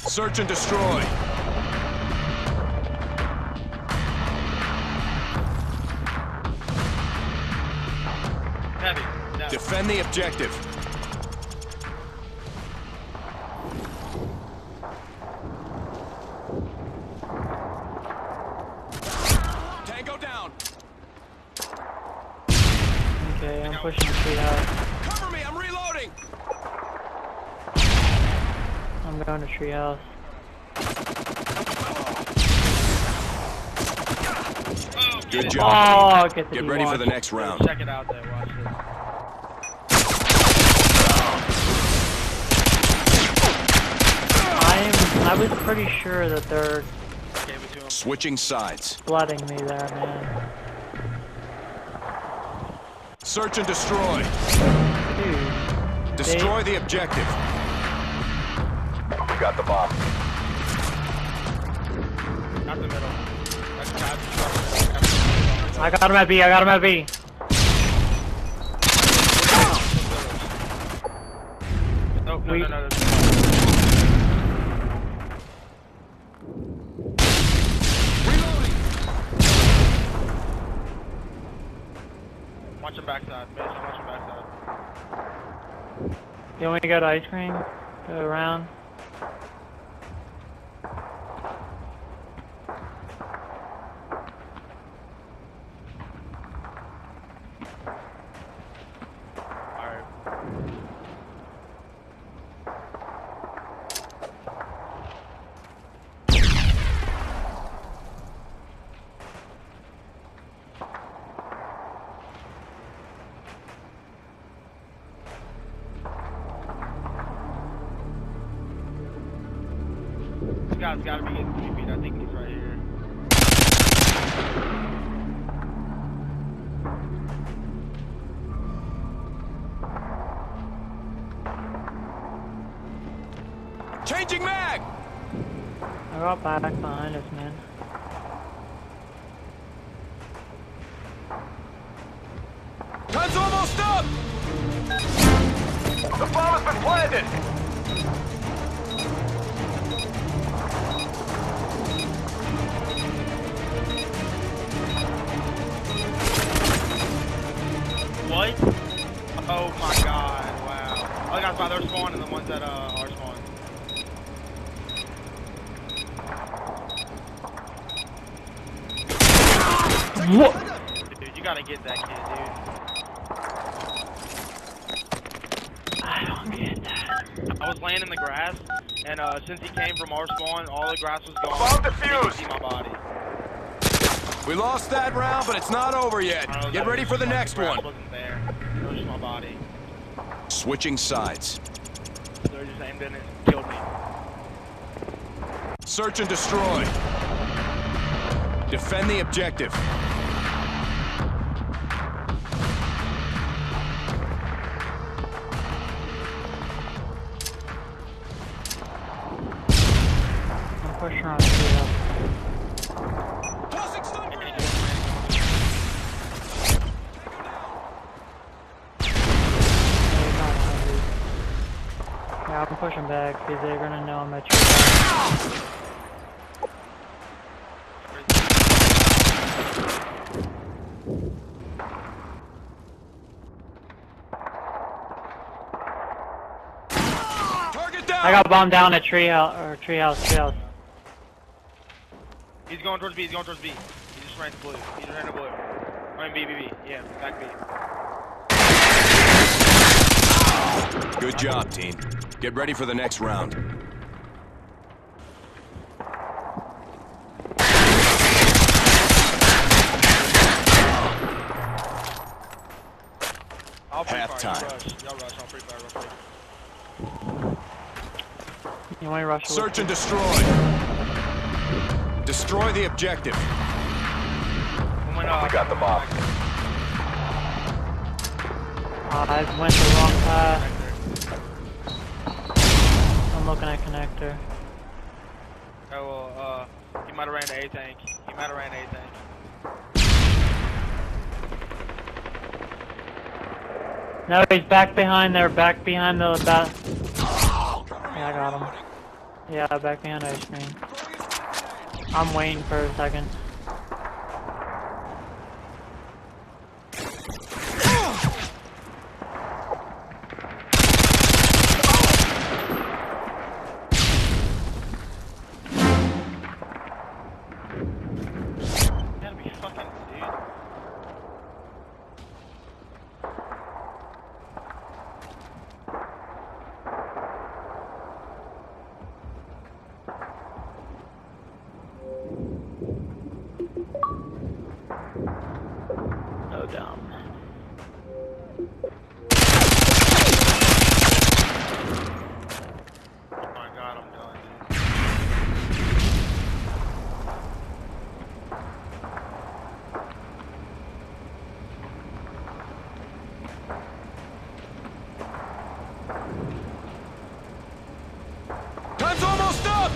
Search and destroy. Heavy. No. Defend the objective. Tango down. Okay, I'm pushing the tree out. Cover me, I'm reloading. I'm going to treehouse. Good job. Oh, Get ready for the next round. Check it out there, watch this. I was pretty sure that they're Switching sides. flooding me there, man. Search and destroy. Dude. Destroy the objective. We got the bomb. Not the middle. I got him at B, I got him at B. No, no, no, no. Reloading. Watch him backside, Mason, watch him backside. You want me to go to ice cream? Go around? Alright. This guy's gotta be getting 3 feet. I think he's right here. Changing mag. I got back behind us, man. Time's almost up. The bomb has been planted. What? Oh my god, wow. I got by their spawn and the ones that are spawn. What? Dude, you gotta get that kid, dude. I don't get that. I was laying in the grass, and since he came from our spawn, all the grass was gone. Bomb You can defused. see my body. We lost that round, but it's not over yet. Get ready for the next grass one. wasn't there. It was just my body. Switching sides. So they just aimed in it, killed me. Search and destroy. Defend the objective. I'm pushing on the treehouse. Tossing stun grenade. Yeah, I'm pushing back because they're gonna know I'm at treehouse. Target down. I got bombed down at treehouse. He's going towards B, he's going towards B. He just ran to blue. He just ran to blue. I mean B. Yeah, back B. Good job, team. Get ready for the next round. I'll free fire, Halftime. Y'all rush, I'll free fire real quick. You want to rush? Search and destroy. Destroy the objective. We got the bomb. I went the wrong path. I'm looking at connector. Oh, well, he might have ran to A-tank. No, he's back behind there, back behind the bat. Yeah, I got him. Yeah, back behind ice cream. I'm waiting for a second. Gotta be fucking dude. No dumb. Oh my god, I'm done, dude. Time's almost up!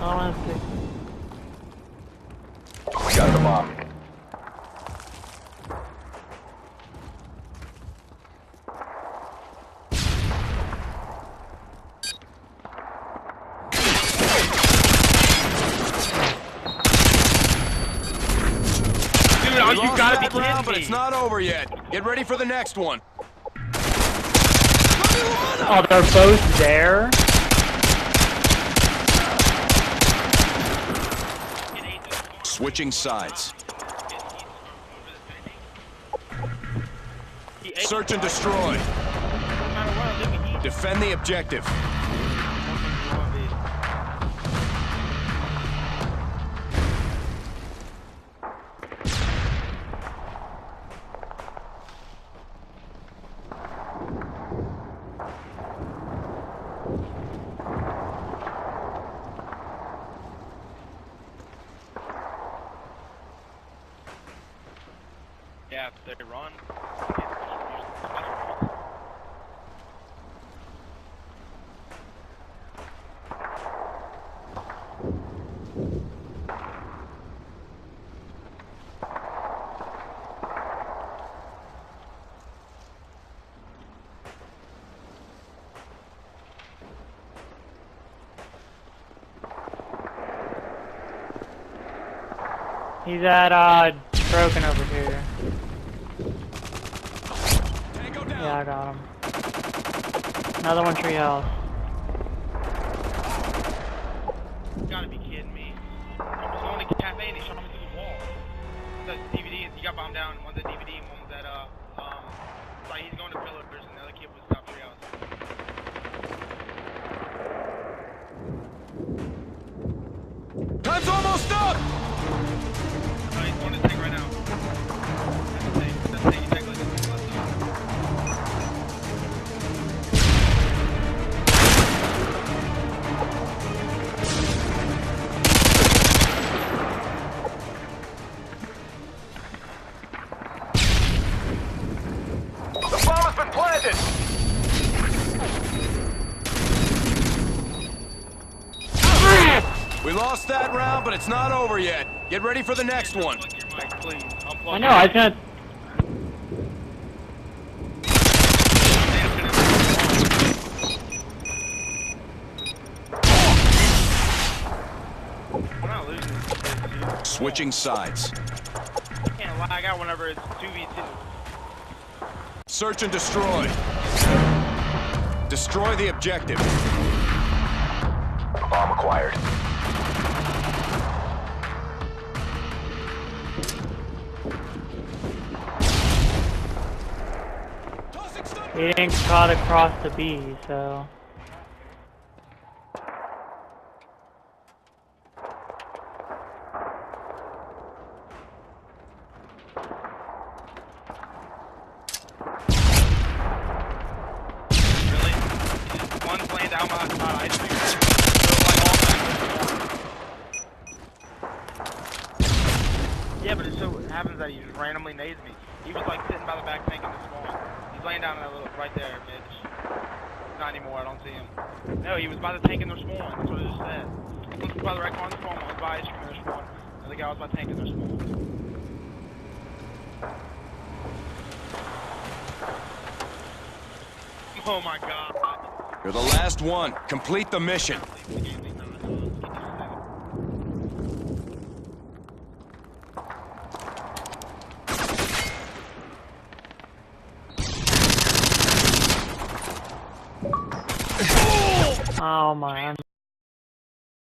Honestly. We got the bomb. Dude, We you lost gotta be that round, kidding but me. it's not over yet. Get ready for the next one. Oh, they're both there? Switching sides. Search and destroy. Defend the objective. Yeah, if they run. He's at, broken over here. Tango down. Yeah, I got him. Another one treehouse. You gotta be kidding me. I'm just going to cafe and he shot me through the wall. The DVD, he got bombed down. One's at DVD and one was at, like he's going to pillars and the other kid was top treehouse. Time's almost up! He's going to tank right now. That's the tank. Exactly. The bomb has been planted. We lost that round, but it's not over yet. Get ready for the next one. Plug your mic, please. I know, I was gonna... We're not losing this shit, dude. Switching sides. You can't lag out whenever it's 2v2. Search and destroy. Destroy the objective. Bomb acquired. He didn't caught across the B, so... Really? One's laying down my ice cream. Yeah, but it so happens that he just randomly nades me. He was like sitting by the back tank in the spawn. He's laying down in that little right there, bitch. Not anymore, I don't see him. No, he was by the tank in their spawn. That's what I just said. One was by the right corner of the spawn, one was by ice cream in their spawn. The other guy was by tank in their spawn. Oh my god. You're the last one. Complete the mission. Oh my.